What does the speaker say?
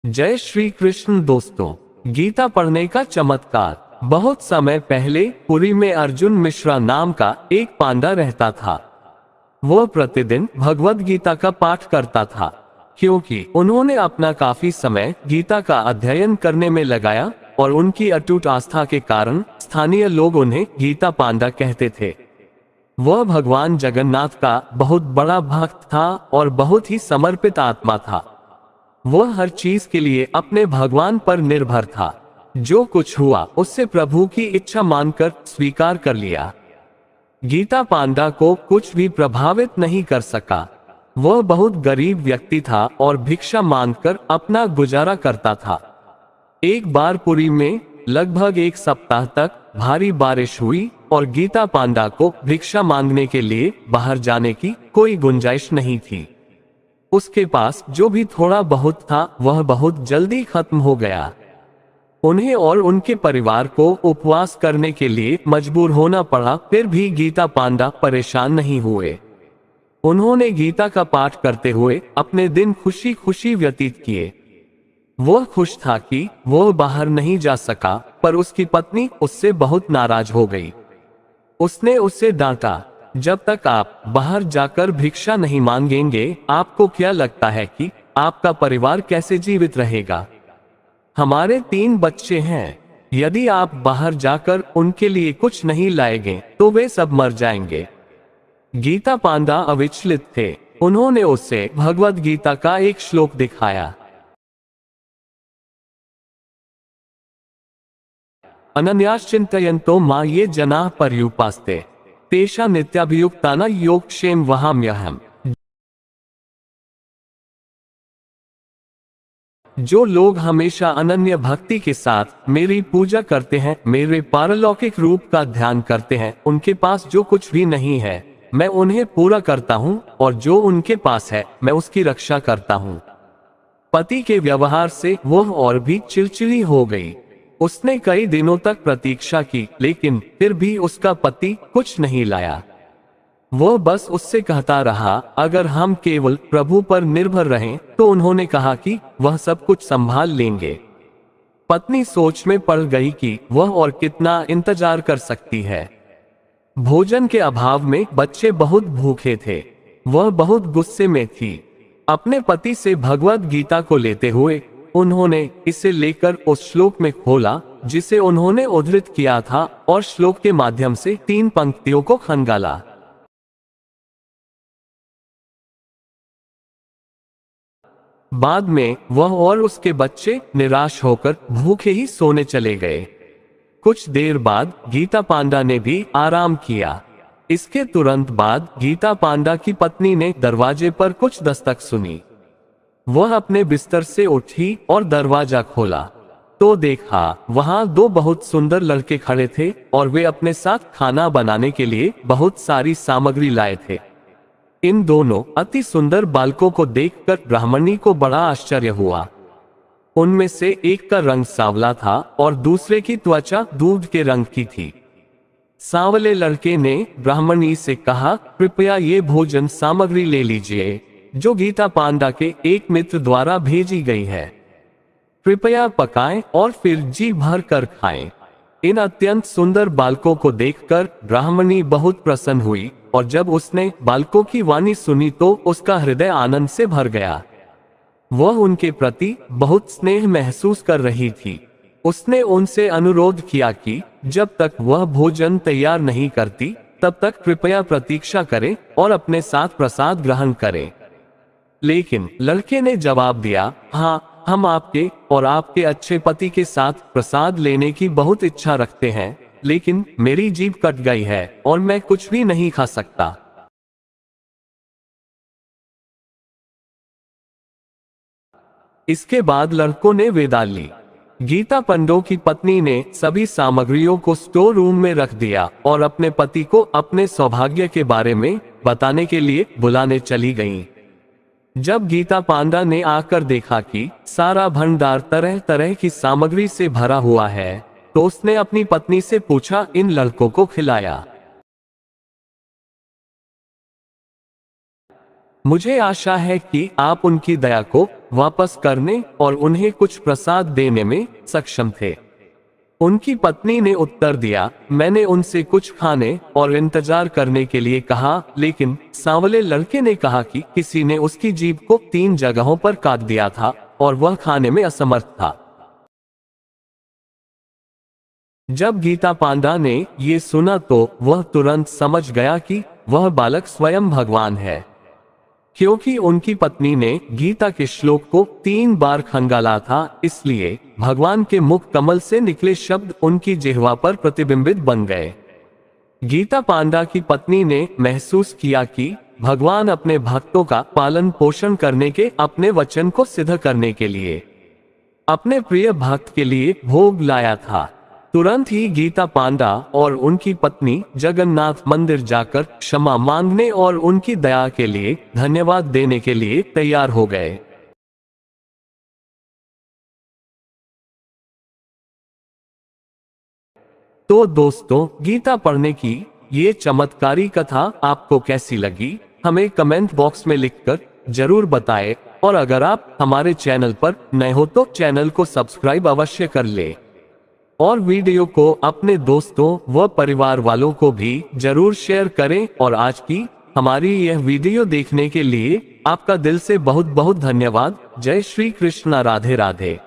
जय श्री कृष्ण दोस्तों। गीता पढ़ने का चमत्कार। बहुत समय पहले पुरी में अर्जुन मिश्रा नाम का एक पांडा रहता था। वह प्रतिदिन भगवद गीता का पाठ करता था, क्योंकि उन्होंने अपना काफी समय गीता का अध्ययन करने में लगाया और उनकी अटूट आस्था के कारण स्थानीय लोग उन्हें गीता पांडा कहते थे। वह भगवान जगन्नाथ का बहुत बड़ा भक्त था और बहुत ही समर्पित आत्मा था। वह हर चीज के लिए अपने भगवान पर निर्भर था। जो कुछ हुआ उससे प्रभु की इच्छा मानकर स्वीकार कर लिया। गीता पांडा को कुछ भी प्रभावित नहीं कर सका। वह बहुत गरीब व्यक्ति था और भिक्षा मांगकर अपना गुजारा करता था। एक बार पुरी में लगभग एक सप्ताह तक भारी बारिश हुई और गीता पांडा को भिक्षा मांगने के लिए बाहर जाने की कोई गुंजाइश नहीं थी। उसके पास जो भी थोड़ा बहुत था वह बहुत जल्दी खत्म हो गया। उन्हें और उनके परिवार को उपवास करने के लिए मजबूर होना पड़ा, फिर भी गीता पांडा परेशान नहीं हुए। उन्होंने गीता का पाठ करते हुए अपने दिन खुशी खुशी व्यतीत किए। वह खुश था कि वह बाहर नहीं जा सका, पर उसकी पत्नी उससे बहुत नाराज हो गई। उसने उससे डांटा, जब तक आप बाहर जाकर भिक्षा नहीं मांगेंगे, आपको क्या लगता है कि आपका परिवार कैसे जीवित रहेगा? हमारे 3 बच्चे हैं। यदि आप बाहर जाकर उनके लिए कुछ नहीं लाएंगे तो वे सब मर जाएंगे। गीता पांडा अविचलित थे। उन्होंने उससे भगवद गीता का एक श्लोक दिखाया। अनन्याश्चिन्तयन्तो मा ये जनाः पर्युपास्ते तेषा नित्याभियुक्तानां योगक्षेम वहाम्यहम्। जो लोग हमेशा अनन्य भक्ति के साथ मेरी पूजा करते हैं, मेरे पारलौकिक रूप का ध्यान करते हैं, उनके पास जो कुछ भी नहीं है मैं उन्हें पूरा करता हूँ, और जो उनके पास है मैं उसकी रक्षा करता हूँ। पति के व्यवहार से वह और भी चिड़चिड़ी हो गई। उसने कई दिनों तक प्रतीक्षा की, लेकिन फिर भी उसका पति कुछ नहीं लाया। वह बस उससे कहता रहा, अगर हम केवल प्रभु पर निर्भर रहें तो उन्होंने कहा कि वह सब कुछ संभाल लेंगे। पत्नी सोच में पड़ गई कि वह और कितना इंतजार कर सकती है। भोजन के अभाव में बच्चे बहुत भूखे थे। वह बहुत गुस्से में थी। अपने पति से भगवद गीता को लेते हुए उन्होंने इसे लेकर उस श्लोक में खोला जिसे उन्होंने उद्धृत किया था और श्लोक के माध्यम से 3 पंक्तियों को खंगाला। बाद में वह और उसके बच्चे निराश होकर भूखे ही सोने चले गए। कुछ देर बाद गीता पांडा ने भी आराम किया। इसके तुरंत बाद गीता पांडा की पत्नी ने दरवाजे पर कुछ दस्तक सुनी। वह अपने बिस्तर से उठी और दरवाजा खोला तो देखा वहां 2 बहुत सुंदर लड़के खड़े थे और वे अपने साथ खाना बनाने के लिए बहुत सारी सामग्री लाए थे। इन दोनों अति सुंदर बालकों को देखकर ब्राह्मणी को बड़ा आश्चर्य हुआ। उनमें से एक का रंग सांवला था और दूसरे की त्वचा दूध के रंग की थी। सांवले लड़के ने ब्राह्मणी से कहा, कृपया ये भोजन सामग्री ले लीजिए जो गीता पांडा के एक मित्र द्वारा भेजी गई है। कृपया पकाएं और फिर जी भर कर खाएं। इन अत्यंत सुंदर बालकों को देखकर ब्राह्मणी बहुत प्रसन्न हुई और जब उसने बालकों की वाणी सुनी तो उसका हृदय आनंद से भर गया। वह उनके प्रति बहुत स्नेह महसूस कर रही थी। उसने उनसे अनुरोध किया कि जब तक वह भोजन तैयार नहीं करती तब तक कृपया प्रतीक्षा करें और अपने साथ प्रसाद ग्रहण करें। लेकिन लड़के ने जवाब दिया, हाँ, हम आपके और आपके अच्छे पति के साथ प्रसाद लेने की बहुत इच्छा रखते हैं, लेकिन मेरी जीभ कट गई है और मैं कुछ भी नहीं खा सकता। इसके बाद लड़कों ने विदा ली। गीता पंडों की पत्नी ने सभी सामग्रियों को स्टोर रूम में रख दिया और अपने पति को अपने सौभाग्य के बारे में बताने के लिए बुलाने चली गईं। जब गीता पांडा ने आकर देखा कि सारा भंडार तरह तरह की सामग्री से भरा हुआ है तो उसने अपनी पत्नी से पूछा, इन लड़कों को खिलाया? मुझे आशा है कि आप उनकी दया को वापस करने और उन्हें कुछ प्रसाद देने में सक्षम थे। उनकी पत्नी ने उत्तर दिया, मैंने उनसे कुछ खाने और इंतजार करने के लिए कहा, लेकिन सांवले लड़के ने कहा कि किसी ने उसकी जीभ को 3 जगहों पर काट दिया था और वह खाने में असमर्थ था। जब गीता पांडा ने ये सुना तो वह तुरंत समझ गया कि वह बालक स्वयं भगवान है। क्योंकि उनकी पत्नी ने गीता के श्लोक को 3 बार खंगाला था, इसलिए भगवान के मुख कमल से निकले शब्द उनकी जिह्वा पर प्रतिबिंबित बन गए। गीता पांडा की पत्नी ने महसूस किया कि भगवान अपने भक्तों का पालन पोषण करने के अपने वचन को सिद्ध करने के लिए अपने प्रिय भक्त के लिए भोग लाया था। तुरंत ही गीता पांडा और उनकी पत्नी जगन्नाथ मंदिर जाकर क्षमा मांगने और उनकी दया के लिए धन्यवाद देने के लिए तैयार हो गए। तो दोस्तों, गीता पढ़ने की ये चमत्कारी कथा आपको कैसी लगी, हमें कमेंट बॉक्स में लिखकर जरूर बताएं। और अगर आप हमारे चैनल पर नए हो तो चैनल को सब्सक्राइब अवश्य कर ले और वीडियो को अपने दोस्तों व परिवार वालों को भी जरूर शेयर करें। और आज की हमारी यह वीडियो देखने के लिए आपका दिल से बहुत बहुत धन्यवाद। जय श्री कृष्ण, राधे राधे।